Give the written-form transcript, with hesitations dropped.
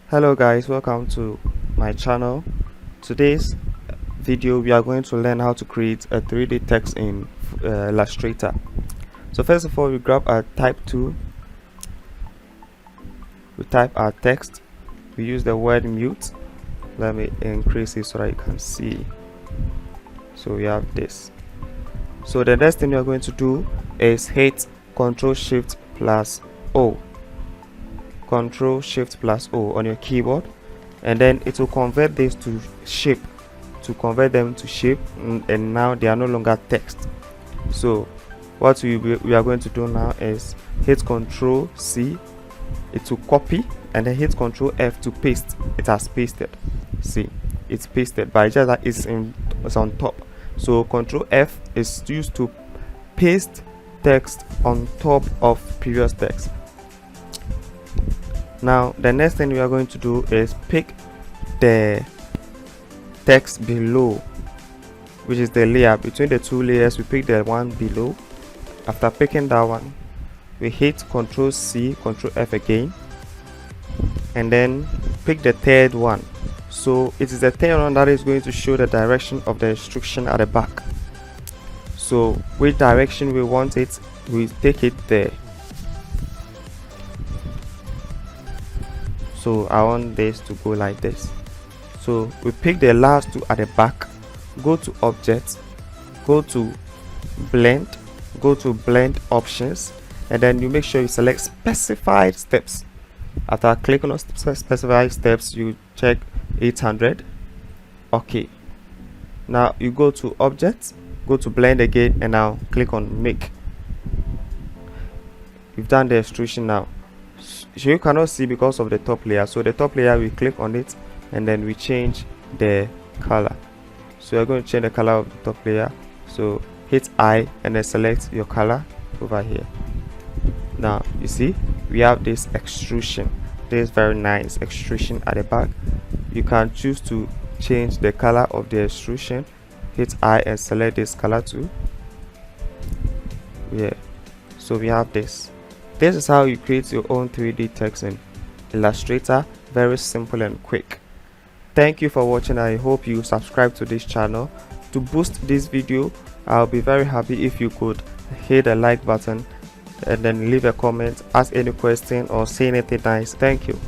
Hello guys, welcome to my channel. Today's video we are going to learn how to create a 3D text in Illustrator. So first of all, we grab our type tool, we type our text, we use the word mute. Let me increase it so that you can see. So we have this. So the next thing we are going to do is hit Ctrl Shift plus O. Ctrl Shift plus O on your keyboard, and then it will convert this to shape, and now they are no longer text. So what we are going to do now is hit Ctrl C, it will copy, and then hit Ctrl F to paste. It has pasted. See, it's pasted, but just that it's on top. So Ctrl F is used to paste text on top of previous text. Now the next thing we are going to do is pick the text below, which is the layer between the two layers. We pick the one below. After picking that one, we hit Ctrl C, Ctrl F again, and then pick the third one. So it is the third one that is going to show the direction of the instruction at the back. So which direction we want it, we take it there. So I want this to go like this. So we pick the last two at the back, go to object, go to blend, go to blend options, and then you make sure you select specified steps. After clicking on specified steps, you check 800. Okay, now you go to object, go to blend again, and now click on make. You've done the extrusion now. So you cannot see because of the top layer. So the top layer, we click on it and then we change the color. So you're going to change the color of the top layer. So hit I and then select your color over here. Now you see we have this extrusion. This very nice extrusion at the back. You can choose to change the color of the extrusion. Hit I and select this color too. Yeah, so we have this. This is how you create your own 3D text in Illustrator. Very simple and quick. Thank you for watching. I hope you subscribe to this channel. To boost this video, I'll be very happy if you could hit the like button and then leave a comment, ask any question or say anything nice. Thank you.